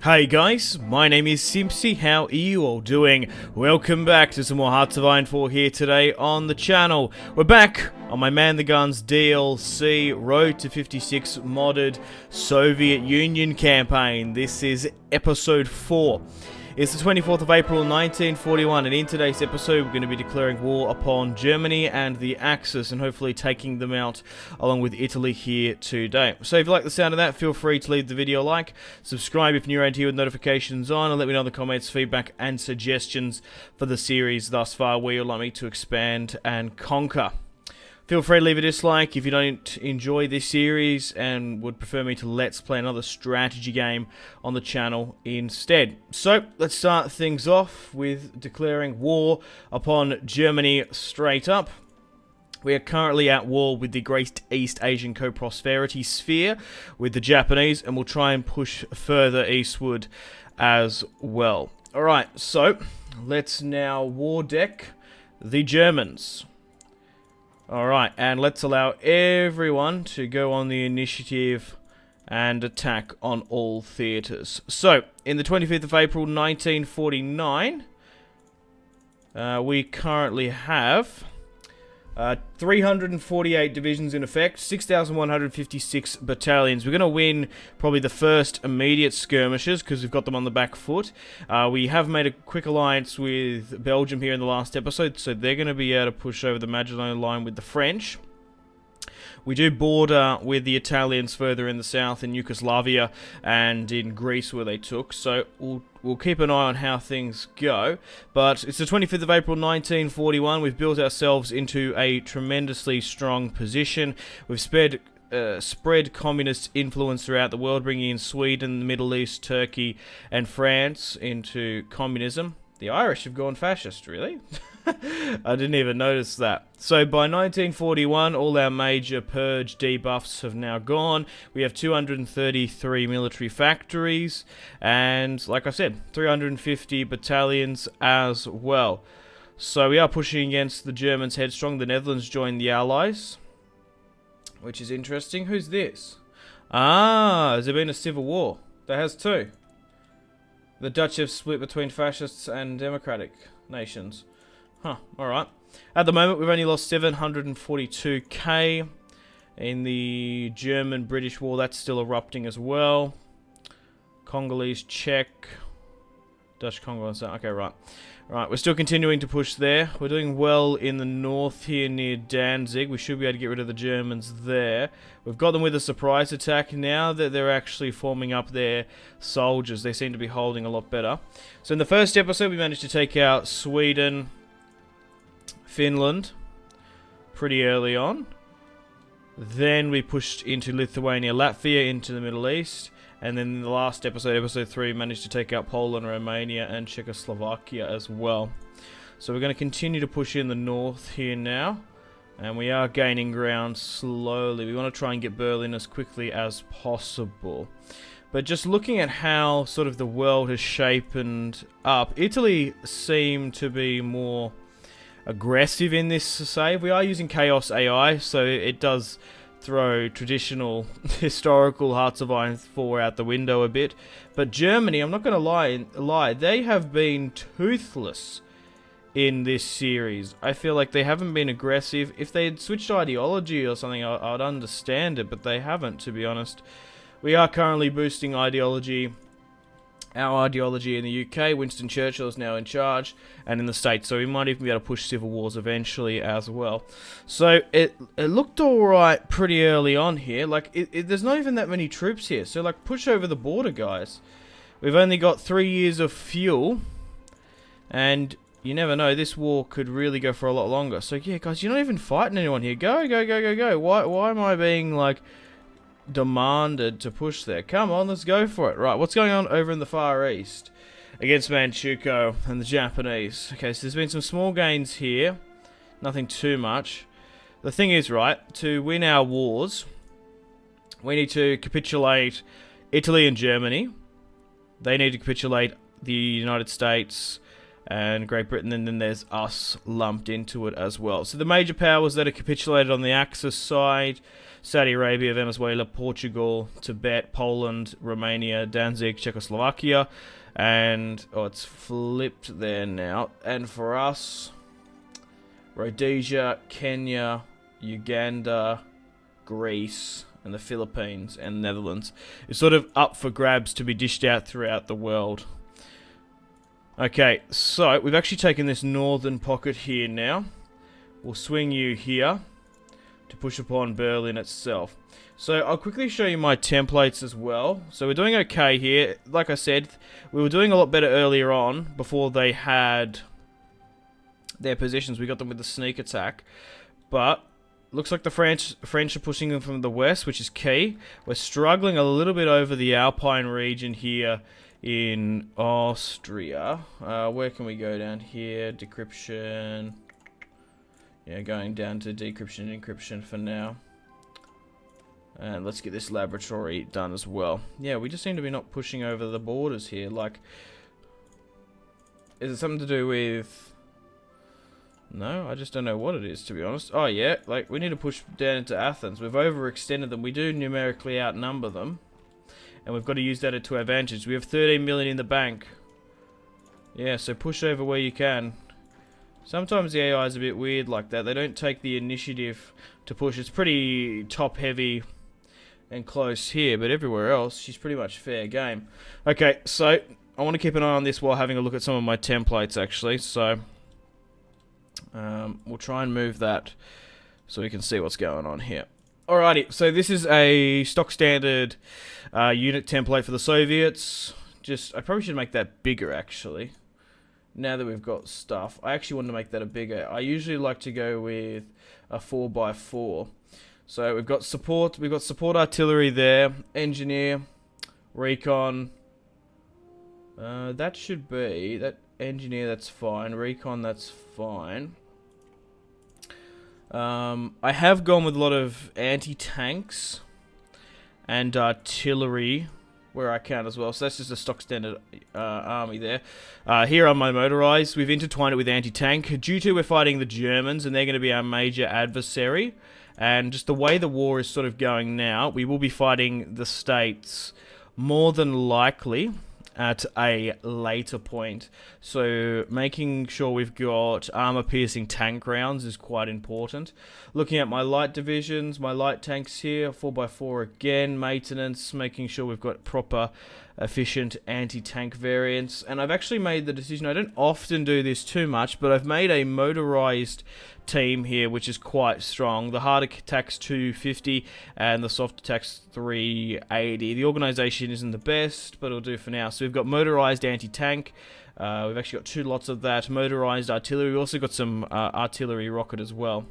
Hey guys, my name is Simpzy. How are you all doing? Welcome back to some more Hearts of Iron 4 here today on the channel. We're back on my Man the Guns DLC Road to 56 modded Soviet Union campaign. This is episode 4. It's the 24th of April 1941, and in today's episode we're going to be declaring war upon Germany and the Axis and hopefully taking them out along with Italy here today. So if you like the sound of that, feel free to leave the video a like, subscribe if you're new around here with notifications on, and let me know in the comments feedback and suggestions for the series thus far where you'd like me to expand and conquer. Feel free to leave a dislike if you don't enjoy this series and would prefer me to let's play another strategy game on the channel instead. So, let's start things off with declaring war upon Germany straight up. We are currently at war with the Great East Asian Co-Prosperity Sphere with the Japanese, and we'll try and push further eastward as well. Alright, so let's now war deck the Germans. Alright, and let's allow everyone to go on the initiative and attack on all theatres. So, in the 25th of April 1949, we currently have 348 divisions in effect, 6,156 battalions. We're going to win probably the first immediate skirmishes because we've got them on the back foot. We have made a quick alliance with Belgium here in the last episode, so they're going to be able to push over the Maginot Line with the French. We do border with the Italians further in the south in Yugoslavia and in Greece where they took, so we'll keep an eye on how things go. But it's the 25th of April 1941. We've built ourselves into a tremendously strong position. We've spread communist influence throughout the world, bringing in Sweden, the Middle East, Turkey and France into communism. The Irish have gone fascist, really? I didn't even notice that. So by 1941, all our major purge debuffs have now gone. We have 233 military factories, and like I said, 350 battalions as well. So we are pushing against the Germans headstrong. The Netherlands joined the Allies, which is interesting. Who's this? Ah, has there been a civil war? There has too. The Dutch have split between fascists and democratic nations. Huh, alright. At the moment, we've only lost 742k in the German-British war. That's still erupting as well. Congolese, Czech, Dutch, Congo, and so. Okay, right. Right, we're still continuing to push there. We're doing well in the north here near Danzig. We should be able to get rid of the Germans there. We've got them with a surprise attack now that they're actually forming up their soldiers. They seem to be holding a lot better. So in the first episode, we managed to take out Sweden, Finland pretty early on. Then we pushed into Lithuania, Latvia, into the Middle East. And then in the last episode, episode 3, we managed to take out Poland, Romania, and Czechoslovakia as well. So we're going to continue to push in the north here now. And we are gaining ground slowly. We want to try and get Berlin as quickly as possible. But just looking at how sort of the world has shapened up, Italy seemed to be more aggressive in this save. We are using Chaos AI, so it does throw traditional historical Hearts of Iron 4 out the window a bit. But Germany, I'm not going to lie, they have been toothless in this series. I feel like they haven't been aggressive. If they had switched ideology or something, I'd understand it, but they haven't, to be honest. We are currently boosting ideology. Our ideology in the UK, Winston Churchill is now in charge, and in the States, so we might even be able to push civil wars eventually as well. So it looked alright pretty early on here. Like, there's not even that many troops here, so like, push over the border, guys. We've only got 3 years of fuel, and you never know, this war could really go for a lot longer. So yeah, guys, you're not even fighting anyone here. Go, go, go, go, go. Why am I being, like, demanded to push there? Come on, let's go for it. Right, what's going on over in the Far East against Manchukuo and the Japanese? Okay, so there's been some small gains here, nothing too much. The thing is, right, to win our wars, we need to capitulate Italy and Germany. They need to capitulate the United States, and Great Britain, and then there's us lumped into it as well. So the major powers that are capitulated on the Axis side: Saudi Arabia, Venezuela, Portugal, Tibet, Poland, Romania, Danzig, Czechoslovakia, and it's flipped there now. And for us, Rhodesia, Kenya, Uganda, Greece, and the Philippines and Netherlands is sort of up for grabs to be dished out throughout the world. Okay, so we've actually taken this northern pocket here now. We'll swing you here to push upon Berlin itself. So I'll quickly show you my templates as well. So we're doing okay here. Like I said, we were doing a lot better earlier on before they had their positions. We got them with the sneak attack. But looks like the French are pushing them from the west, which is key. We're struggling a little bit over the Alpine region here in Austria. Where can we go down here? Decryption. Yeah, going down to decryption and encryption for now. And let's get this laboratory done as well. Yeah, we just seem to be not pushing over the borders here. Like, is it something to do with... No, I just don't know what it is, to be honest. Oh, yeah, like, we need to push down into Athens. We've overextended them. We do numerically outnumber them. And we've got to use that to our advantage. We have 13 million in the bank. Yeah, so push over where you can. Sometimes the AI is a bit weird like that. They don't take the initiative to push. It's pretty top-heavy and close here, but everywhere else, she's pretty much fair game. Okay, so I want to keep an eye on this while having a look at some of my templates, actually. So we'll try and move that so we can see what's going on here. Alrighty, so this is a stock standard unit template for the Soviets. I probably should make that bigger, actually. Now that we've got stuff, I actually want to make that a bigger. I usually like to go with a 4x4. So we've got support artillery there, engineer, recon. That should be that engineer. That's fine. Recon. That's fine. I have gone with a lot of anti-tanks and artillery where I can as well. So that's just a stock standard army there. Here on my motorized, we've intertwined it with anti-tank. Due to we're fighting the Germans and they're going to be our major adversary. And just the way the war is sort of going now, we will be fighting the States more than likely at a later point. So making sure we've got armor-piercing tank rounds is quite important. Looking at my light divisions, my light tanks here, 4x4 again, maintenance, making sure we've got proper, efficient anti-tank variants. And I've actually made the decision, I don't often do this too much, but I've made a motorized team here, which is quite strong. The hard attack's 250 and the soft attack's 380. The organization isn't the best, but it'll do for now. So we've got motorized anti-tank. We've actually got 2 lots of that. Motorized artillery. We've also got some artillery rocket as well.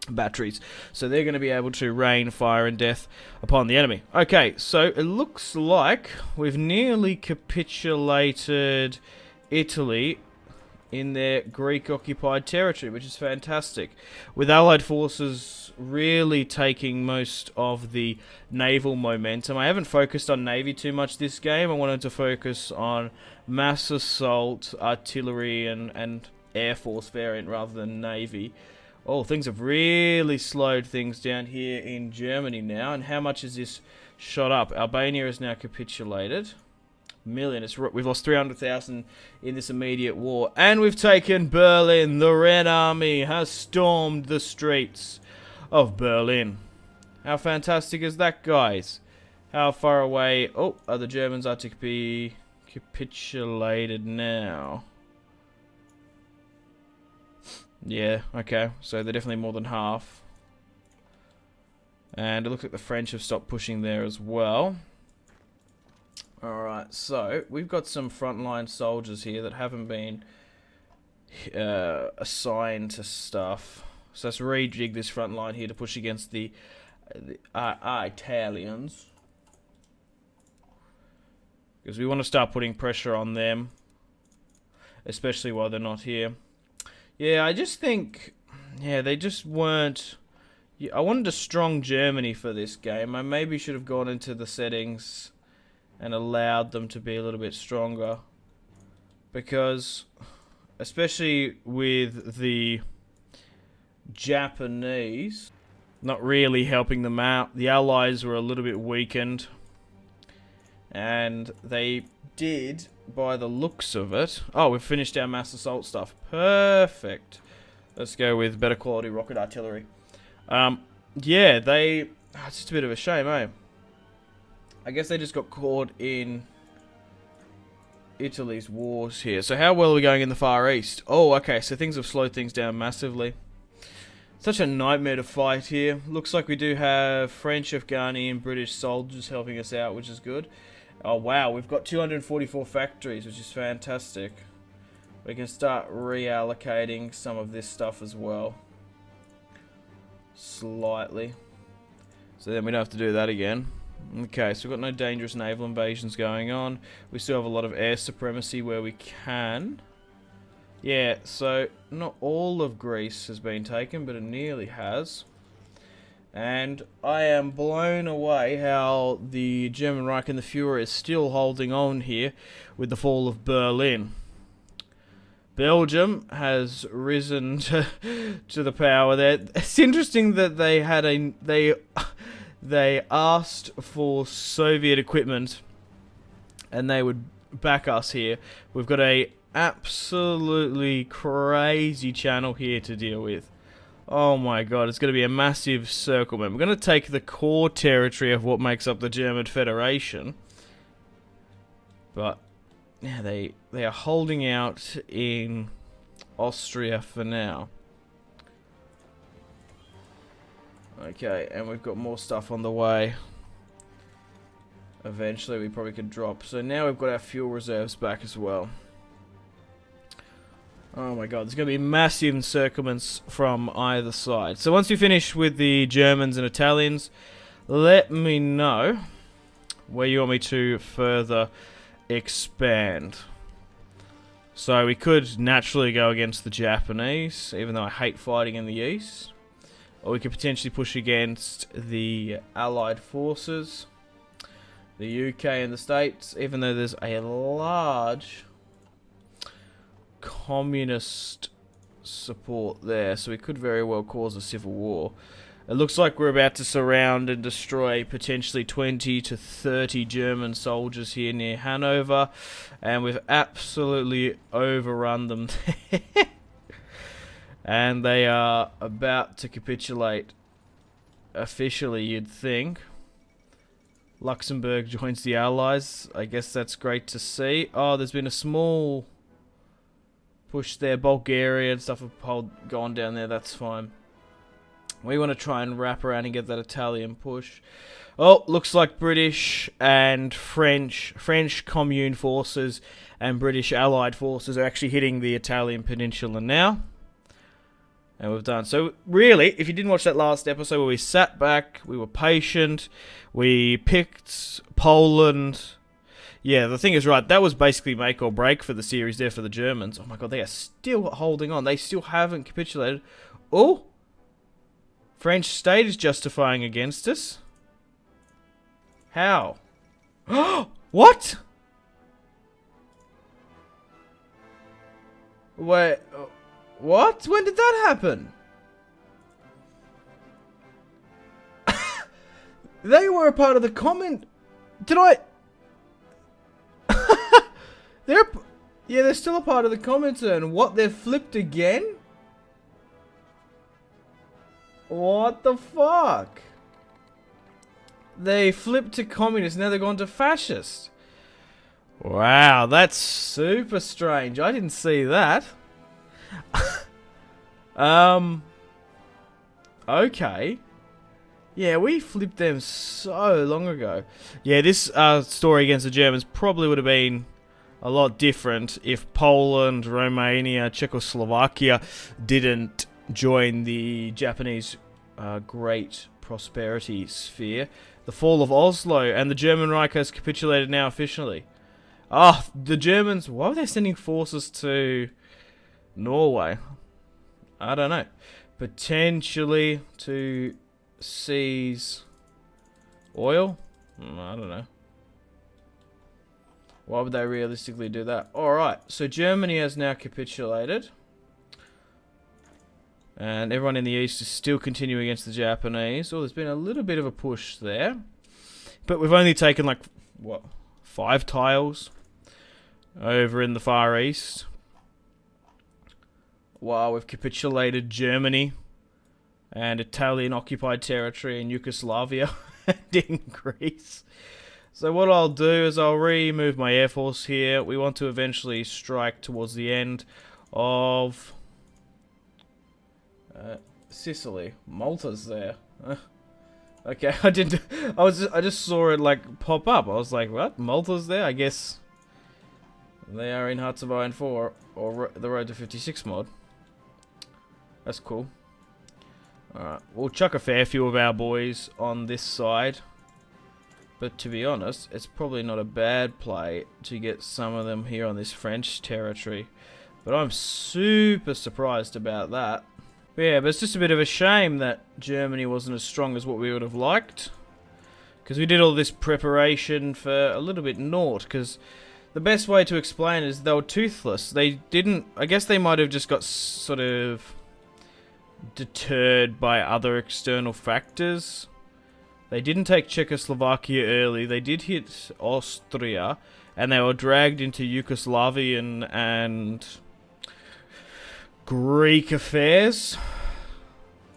Batteries. So they're going to be able to rain fire and death upon the enemy. Okay, so it looks like we've nearly capitulated Italy in their Greek-occupied territory, which is fantastic. With Allied forces really taking most of the naval momentum. I haven't focused on Navy too much this game. I wanted to focus on mass assault, artillery, and Air Force variant rather than Navy. Oh, things have really slowed things down here in Germany now. And how much has this shot up? Albania has now capitulated. Million. We've lost 300,000 in this immediate war. And we've taken Berlin. The Red Army has stormed the streets of Berlin. How fantastic is that, guys? How far away... Oh, the Germans are to be capitulated now. Yeah, okay. So they're definitely more than half. And it looks like the French have stopped pushing there as well. Alright, so we've got some frontline soldiers here that haven't been assigned to stuff. So let's rejig this front line here to push against the Italians. Because we want to start putting pressure on them. Especially while they're not here. Yeah, I just think... Yeah, they just weren't... I wanted a strong Germany for this game. I maybe should have gone into the settings and allowed them to be a little bit stronger. Because especially with the Japanese not really helping them out. The Allies were a little bit weakened, and they did, by the looks of it... Oh, we've finished our mass assault stuff. Perfect. Let's go with better quality rocket artillery. Yeah, they... Oh, it's just a bit of a shame, eh? I guess they just got caught in Italy's wars here. So how well are we going in the Far East? Oh, okay, so things have slowed things down massively. Such a nightmare to fight here. Looks like we do have French, Afghani, and British soldiers helping us out, which is good. Oh, wow, we've got 244 factories, which is fantastic. We can start reallocating some of this stuff as well. Slightly. So then we don't have to do that again. Okay, so we've got no dangerous naval invasions going on. We still have a lot of air supremacy where we can. Yeah, so not all of Greece has been taken, but it nearly has. And I am blown away how the German Reich and the Fuhrer is still holding on here with the fall of Berlin. Belgium has risen to the power there. It's interesting that they asked for Soviet equipment and they would back us here. We've got a absolutely crazy channel here to deal with. Oh my god, it's going to be a massive circlement. We're going to take the core territory of what makes up the German Federation. But yeah, they are holding out in Austria for now. Okay, and we've got more stuff on the way. Eventually we probably could drop. So now we've got our fuel reserves back as well. Oh my god, there's going to be massive encirclements from either side. So once we finish with the Germans and Italians, let me know where you want me to further expand. So we could naturally go against the Japanese, even though I hate fighting in the east. Or we could potentially push against the Allied forces, the UK and the States, even though there's a large communist support there, so we could very well cause a civil war. It looks like we're about to surround and destroy potentially 20 to 30 German soldiers here near Hanover, and we've absolutely overrun them there. And they are about to capitulate officially, you'd think. Luxembourg joins the Allies. I guess that's great to see. Oh, there's been a small push there. Bulgaria and stuff have gone down there. That's fine. We want to try and wrap around and get that Italian push. Oh, looks like British and French Commune forces and British Allied forces are actually hitting the Italian peninsula now. And we've done. So really, if you didn't watch that last episode where we sat back, we were patient, we picked Poland. Yeah, the thing is, right, that was basically make or break for the series there for the Germans. Oh my god, they are still holding on. They still haven't capitulated. Oh! French state is justifying against us. How? What? Wait, what? When did that happen? They were a part of the comment. Did I? They're still a part of the commenter, and what, they've flipped again? What the fuck? They flipped to communist, now they've gone to fascist. Wow, that's super strange. I didn't see that. Okay. Yeah, we flipped them so long ago. Yeah, this story against the Germans probably would have been a lot different if Poland, Romania, Czechoslovakia didn't join the Japanese Great Prosperity Sphere. The fall of Oslo, and the German Reich has capitulated now officially. Ah, the Germans, why were they sending forces to Norway? I don't know. Potentially to seize oil? I don't know. Why would they realistically do that? Alright, so Germany has now capitulated. And everyone in the east is still continuing against the Japanese. Oh, there's been a little bit of a push there. But we've only taken like, what, 5 tiles over in the Far East. Wow, we've capitulated Germany and Italian occupied territory in Yugoslavia and in Greece. So what I'll do is I'll remove my air force here. We want to eventually strike towards the end of Sicily. Malta's there. Okay, I just saw it like pop up. I was like, what? Malta's there? I guess they are in Hearts of Iron 4 or the Road to 56 mod. That's cool. Alright, we'll chuck a fair few of our boys on this side. But to be honest, it's probably not a bad play to get some of them here on this French territory. But I'm super surprised about that. But yeah, but it's just a bit of a shame that Germany wasn't as strong as what we would have liked. Because we did all this preparation for a little bit naught. Because the best way to explain it is they were toothless. They didn't... I guess they might have just got sort of deterred by other external factors. They didn't take Czechoslovakia early. They did hit Austria. And they were dragged into Yugoslavian and Greek affairs.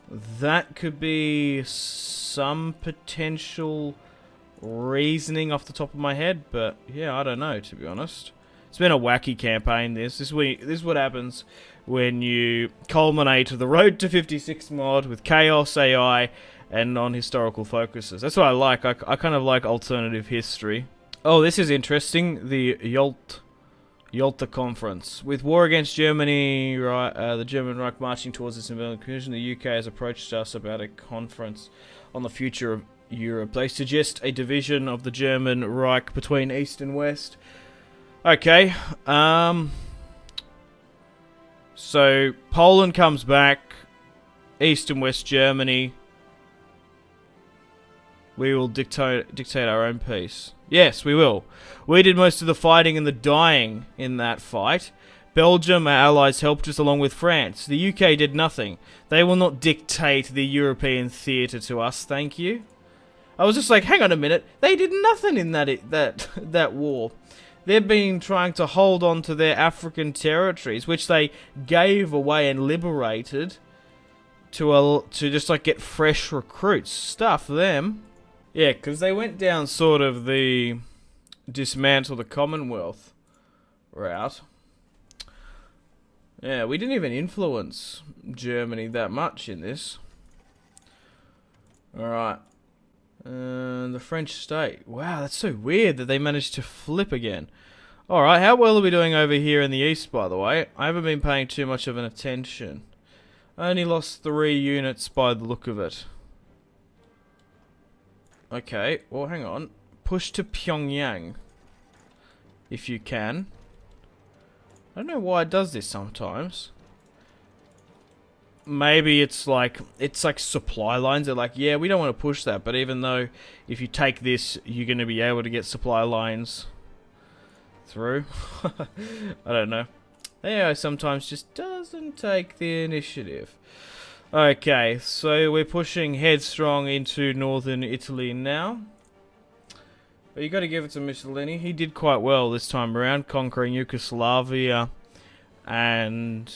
That could be some potential reasoning off the top of my head. But yeah, I don't know, to be honest. It's been a wacky campaign, this. This is what happens when you culminate the Road to 56 mod with Chaos AI and non-historical focuses. That's what I like. I kind of like alternative history. Oh, this is interesting. The Yalta Conference. With war against Germany, the German Reich marching towards its independent conclusion, the UK has approached us about a conference on the future of Europe. They suggest a division of the German Reich between East and West. Okay. So, Poland comes back. East and West Germany. We will dictate our own peace. Yes, we will. We did most of the fighting and the dying in that fight. Belgium, our allies, helped us along with France. The UK did nothing. They will not dictate the European theatre to us, thank you. I was just like, hang on a minute. They did nothing in that war. They've been trying to hold on to their African territories, which they gave away and liberated to just like get fresh recruits. Stuff them. Yeah, because they went down sort of the dismantle the Commonwealth route. Yeah, we didn't even influence Germany that much in this. Alright. The French state. Wow, that's so weird that they managed to flip again. Alright, how well are we doing over here in the east, by the way? I haven't been paying too much of an attention. I only lost 3 units by the look of it. Okay, well, hang on. Push to Pyongyang. If you can. I don't know why it does this sometimes. Maybe it's like supply lines. They're like, yeah, we don't want to push that. But even though if you take this, you're going to be able to get supply lines through. I don't know. AI sometimes just doesn't take the initiative. Okay, so we're pushing headstrong into northern Italy now. But you got to give it to Mussolini. He did quite well this time around, conquering Yugoslavia and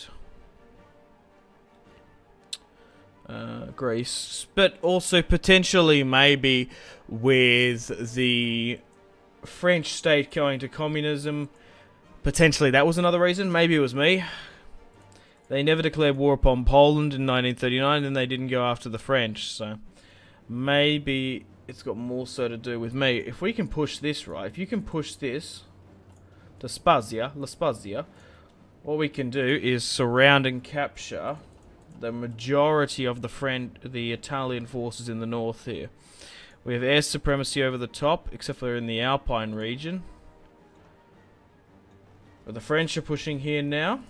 Greece. But also potentially maybe with the French state going to communism. Potentially that was another reason. Maybe it was me. They never declared war upon Poland in 1939, and they didn't go after the French, so maybe it's got more so to do with me. If we can push this, right, if you can push this to Spezia, La Spezia, what we can do is surround and capture the majority of the Italian forces in the north here. We have air supremacy over the top, except for in the Alpine region. But the French are pushing here now.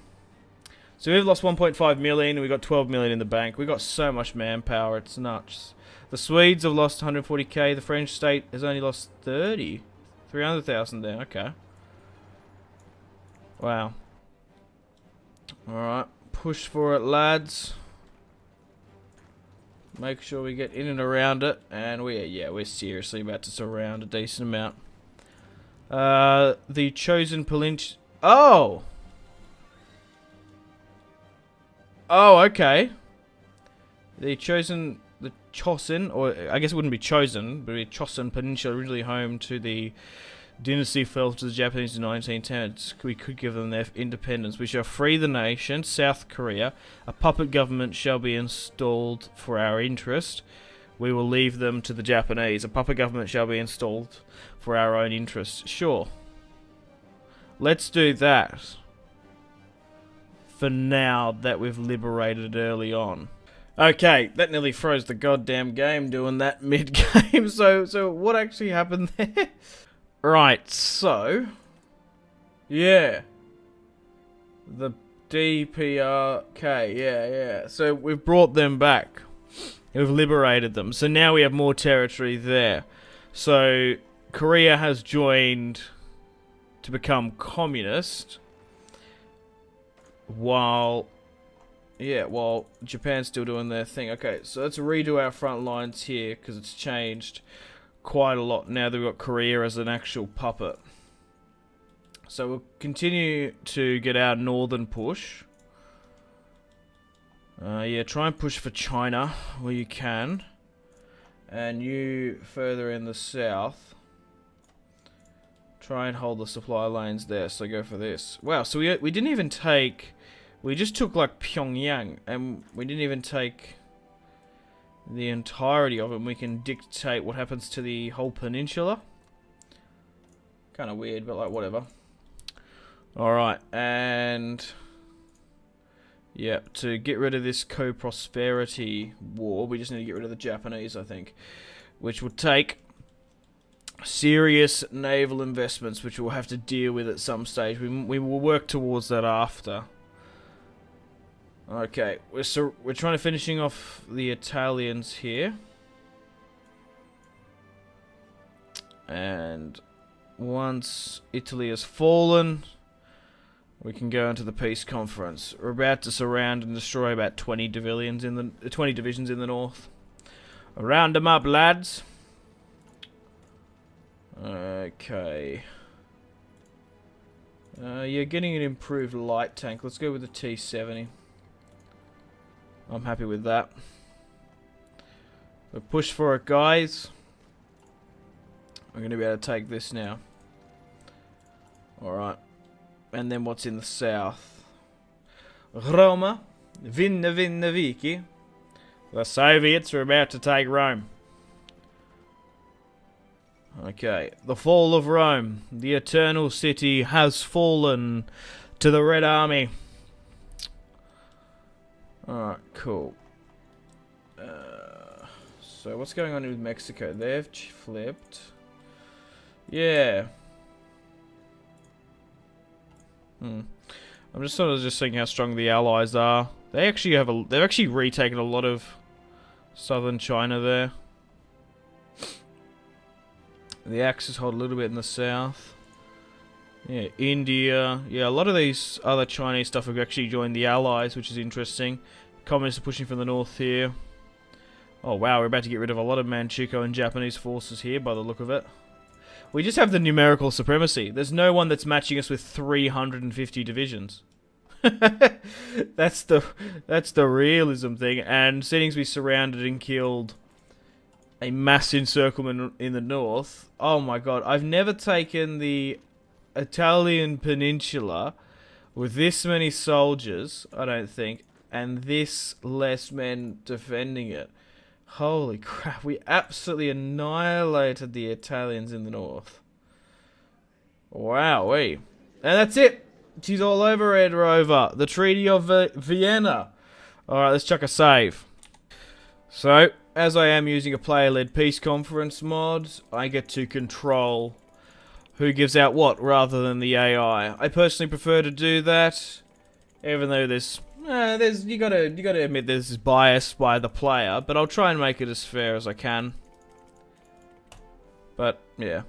So we've lost 1.5 million, and we've got 12 million in the bank. We've got so much manpower, it's nuts. The Swedes have lost 140k, the French state has only lost 300,000 there, okay. Wow. Alright. Push for it, lads. Make sure we get in and around it. And we're seriously about to surround a decent amount. The chosen peninsula. Oh! Oh, okay. The Chosin, or I guess it wouldn't be chosen, but the Chosin Peninsula, originally home to the dynasty, fell to the Japanese in 1910. We could give them their independence. We shall free the nation, South Korea. A puppet government shall be installed for our interest. We will leave them to the Japanese. A puppet government shall be installed for our own interest. Sure. Let's do that. For now that we've liberated early on. Okay, that nearly froze the goddamn game doing that mid-game. So what actually happened there? Right, so... yeah. The DPRK, yeah. So we've brought them back. We've liberated them. So now we have more territory there. So Korea has joined to become communist. While Japan's still doing their thing. Okay, so let's redo our front lines here, because it's changed quite a lot now that we've got Korea as an actual puppet. So we'll continue to get our northern push. Yeah, try and push for China where you can. And you further in the south. Try and hold the supply lanes there, so go for this. Wow, so we didn't even take... we just took, like, Pyongyang, and we didn't even take the entirety of it, and we can dictate what happens to the whole peninsula. Kind of weird, but, like, whatever. Alright, and... yeah, to get rid of this co-prosperity war, we just need to get rid of the Japanese, I think. Which will take serious naval investments, which we'll have to deal with at some stage. We will work towards that after. Okay, we're trying to finishing off the Italians here. And once Italy has fallen, we can go into the peace conference. We're about to surround and destroy about 20 divisions in the north. Round them up, lads. Okay. You're getting an improved light tank. Let's go with the T-70. I'm happy with that. So push for it, guys. We're going to be able to take this now. Alright. And then what's in the south? Roma. Vinna Viki. The Soviets are about to take Rome. Okay. The fall of Rome. The eternal city has fallen to the Red Army. Alright, cool. So what's going on with Mexico? They've flipped. Yeah. I'm just sort of seeing how strong the Allies are. They actually have they've actually retaken a lot of southern China there. The Axis hold a little bit in the south. Yeah, India. Yeah, a lot of these other Chinese stuff have actually joined the Allies, which is interesting. Communists are pushing from the north here. Oh wow, we're about to get rid of a lot of Manchukuo and Japanese forces here by the look of it. We just have the numerical supremacy. There's no one that's matching us with 350 divisions. That's the realism thing. And seeing as we surrounded and killed a mass encirclement in the north. Oh my god, I've never taken the Italian peninsula with this many soldiers, I don't think, and this less men defending it. Holy crap, we absolutely annihilated the Italians in the north. Wowee. And that's it. She's all over, Red Rover. The Treaty of Vienna. Alright, let's chuck a save. So, as I am using a player-led peace conference mod, I get to control who gives out what rather than the AI. I personally prefer to do that, even though you gotta admit there's bias by the player, but I'll try and make it as fair as I can. But yeah.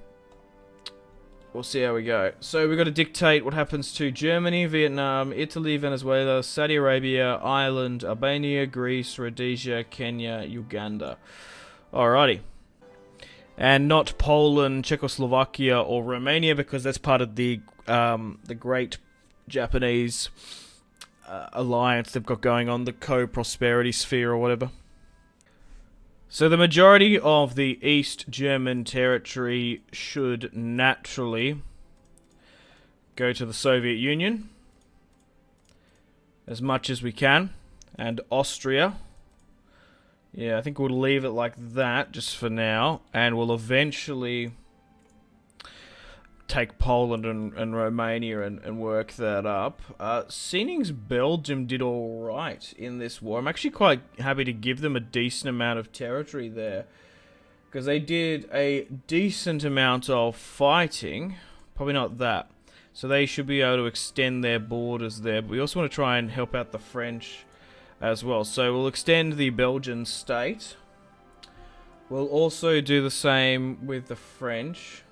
we'll see how we go. So we've got to dictate what happens to Germany, Vietnam, Italy, Venezuela, Saudi Arabia, Ireland, Albania, Greece, Rhodesia, Kenya, Uganda. Alrighty. And not Poland, Czechoslovakia, or Romania, because that's part of the Great Japanese alliance they've got going on, the co-prosperity sphere or whatever. So the majority of the East German territory should naturally go to the Soviet Union, as much as we can, and Austria. Yeah, I think we'll leave it like that just for now, and we'll eventually take Poland and Romania and work that up. Seeming's Belgium did alright in this war. I'm actually quite happy to give them a decent amount of territory there, because they did a decent amount of fighting. Probably not that. So they should be able to extend their borders there, but we also want to try and help out the French as well. So we'll extend the Belgian state. We'll also do the same with the French.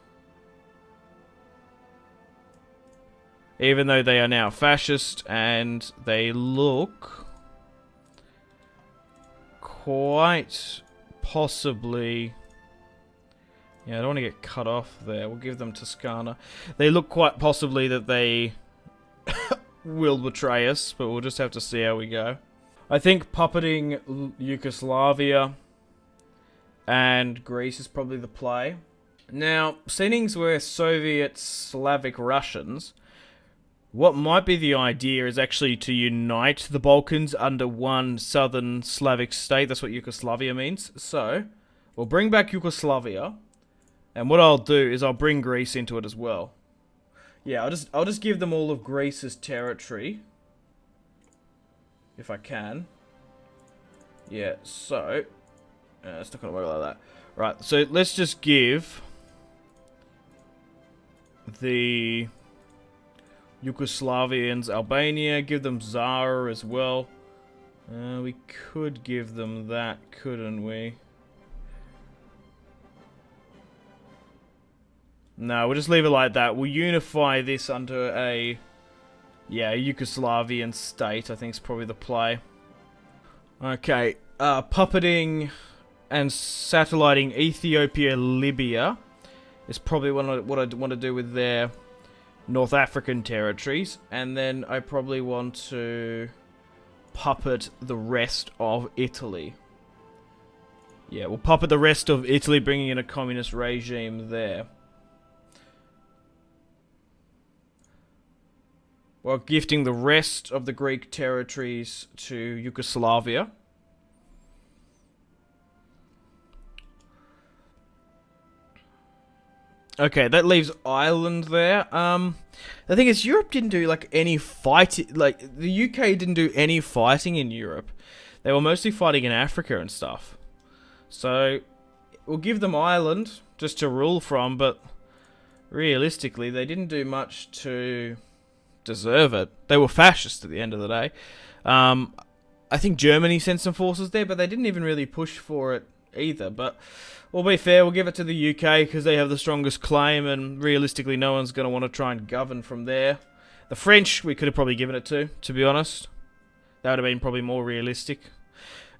Even though they are now fascist and they look quite possibly... Yeah, I don't want to get cut off there. We'll give them Toscana. They look quite possibly that they will betray us, but we'll just have to see how we go. I think puppeting Yugoslavia and Greece is probably the play. Now, seeing we're Soviet Slavic Russians, what might be the idea is actually to unite the Balkans under one southern Slavic state. That's what Yugoslavia means. So, we'll bring back Yugoslavia, and what I'll do is I'll bring Greece into it as well. Yeah, I'll just give them all of Greece's territory, if I can. Yeah, so it's not gonna work like that. Right, so let's just give the Yugoslavians Albania, give them Zara as well. We could give them that, couldn't we? No, we'll just leave it like that. We'll unify this under a Yugoslavian state, I think is probably the play. Okay, puppeting and satelliting Ethiopia, Libya is probably what I want to do with their North African territories, and then I probably want to puppet the rest of Italy. Yeah, we'll puppet the rest of Italy, bringing in a communist regime there. While gifting the rest of the Greek territories to Yugoslavia. Okay, that leaves Ireland there. The thing is, Europe didn't do, like, any fighting. Like, the UK didn't do any fighting in Europe. They were mostly fighting in Africa and stuff. So, we'll give them Ireland, just to rule from, but realistically, they didn't do much to deserve it. They were fascist at the end of the day. I think Germany sent some forces there, but they didn't even really push for it either. But we'll be fair, we'll give it to the UK because they have the strongest claim, and realistically no one's going to want to try and govern from there. The French, we could have probably given it to be honest. That would have been probably more realistic.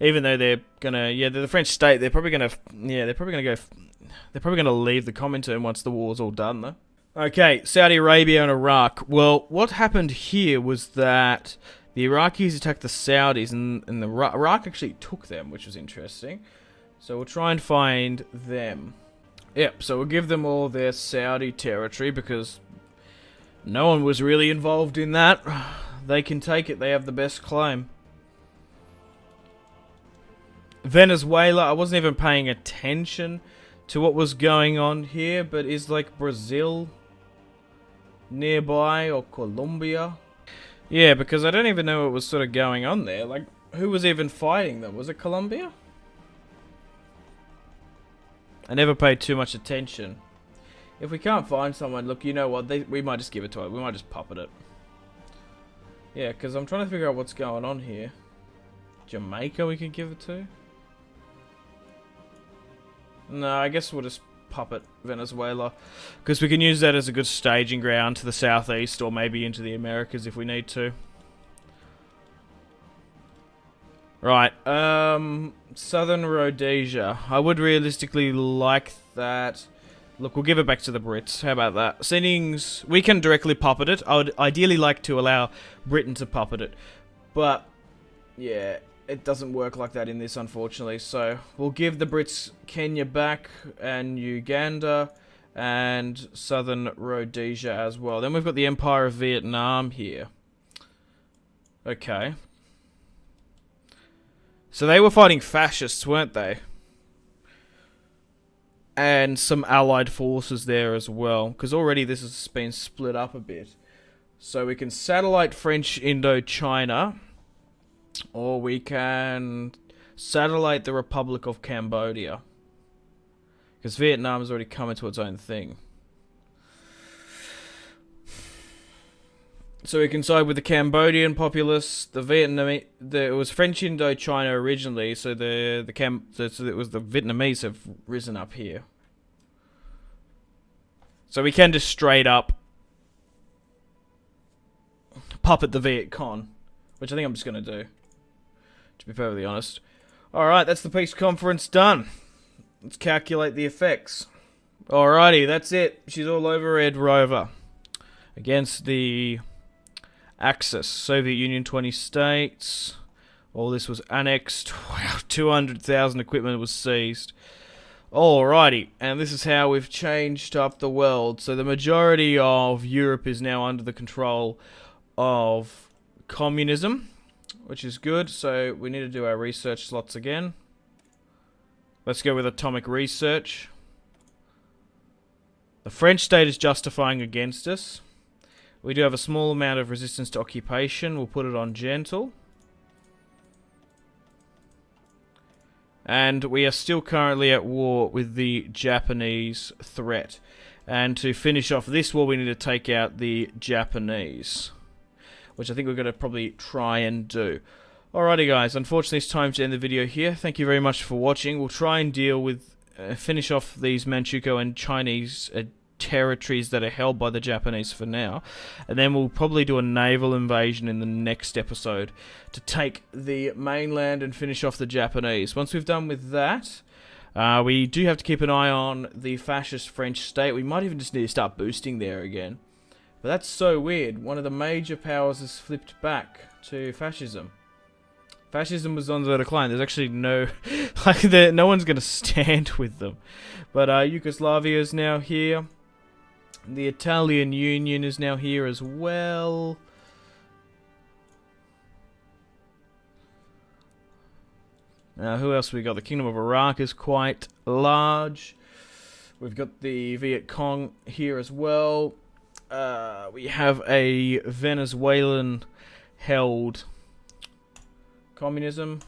Even though they're gonna, they're the French state, they're probably gonna leave the Comintern once the war's all done, though. Okay, Saudi Arabia and Iraq. Well, what happened here was that the Iraqis attacked the Saudis, and Iraq actually took them, which was interesting. So we'll try and find them. Yep, so we'll give them all their Saudi territory because no one was really involved in that. They can take it, they have the best claim. Venezuela, I wasn't even paying attention to what was going on here, but is like Brazil nearby, or Colombia? Yeah, because I don't even know what was sort of going on there. Like, who was even fighting them? Was it Colombia? I never paid too much attention. If we can't find someone, look, you know what? We might just give it to it. We might just puppet it. Yeah, because I'm trying to figure out what's going on here. Jamaica we could give it to? No, I guess we'll just puppet Venezuela, because we can use that as a good staging ground to the southeast, or maybe into the Americas if we need to. Right, Southern Rhodesia. I would realistically like that. Look, we'll give it back to the Brits. How about that? Settings, we can directly puppet it. I would ideally like to allow Britain to puppet it, but yeah, it doesn't work like that in this, unfortunately. So we'll give the Brits Kenya back, and Uganda, and Southern Rhodesia as well. Then we've got the Empire of Vietnam here. Okay. So they were fighting fascists, weren't they? And some allied forces there as well, because already this has been split up a bit. So we can satellite French Indochina, or we can satellite the Republic of Cambodia, because Vietnam has already come into its own thing. So we can side with the Cambodian populace, the Vietnamese. It was French Indochina originally, so so it was the Vietnamese have risen up here. So we can just straight up puppet the Viet Cong, which I think I'm just gonna do, to be perfectly honest. All right, that's the peace conference done. Let's calculate the effects. Alrighty, that's it. She's all over Red Rover against the Axis, Soviet Union, 20 states. All this was annexed. Wow, 200,000 equipment was seized. Alrighty, and this is how we've changed up the world. So the majority of Europe is now under the control of communism, which is good. So we need to do our research slots again. Let's go with atomic research. The French state is justifying against us. We do have a small amount of resistance to occupation. We'll put it on gentle. And we are still currently at war with the Japanese threat. And to finish off this war, we need to take out the Japanese, which I think we're going to probably try and do. Alrighty guys, unfortunately it's time to end the video here. Thank you very much for watching. We'll try and deal with, finish off these Manchukuo and Chinese territories that are held by the Japanese for now, and then we'll probably do a naval invasion in the next episode to take the mainland and finish off the Japanese. Once we've done with that, we do have to keep an eye on the fascist French state. We might even just need to start boosting there again, but that's so weird. One of the major powers has flipped back to fascism. Fascism was on the decline. There's actually no, no one's going to stand with them. But Yugoslavia is now here. The Italian Union is now here as well. Now, who else we got? The Kingdom of Iraq is quite large. We've got the Viet Cong here as well. We have a Venezuelan-held communism.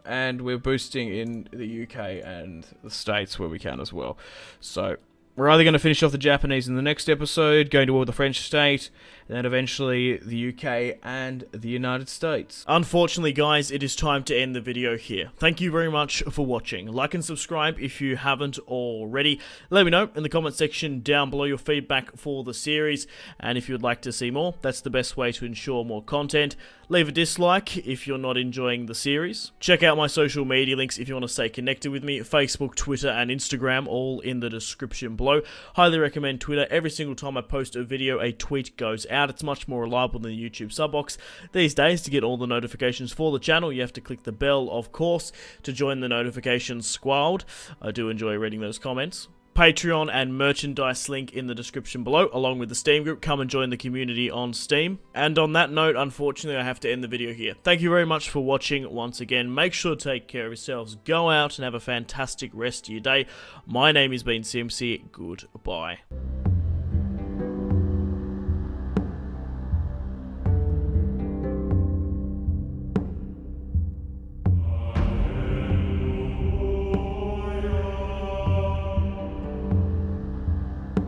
And we're boosting in the UK and the States where we can as well. So we're either going to finish off the Japanese in the next episode, going to war with the French state, and then eventually the UK and the United States. Unfortunately, guys, it is time to end the video here. Thank you very much for watching. Like and subscribe if you haven't already. Let me know in the comment section down below your feedback for the series, and if you'd like to see more, that's the best way to ensure more content. Leave a dislike if you're not enjoying the series. Check out my social media links if you want to stay connected with me. Facebook, Twitter, and Instagram, all in the description below. Highly recommend Twitter. Every single time I post a video, a tweet goes out. It's much more reliable than the YouTube sub box. These days, to get all the notifications for the channel, you have to click the bell, of course, to join the notifications squad. I do enjoy reading those comments. Patreon and merchandise link in the description below, along with the Steam group. Come and join the community on Steam. And on that note, unfortunately, I have to end the video here. Thank you very much for watching once again. Make sure to take care of yourselves. Go out and have a fantastic rest of your day. My name has been Simpzy. Goodbye.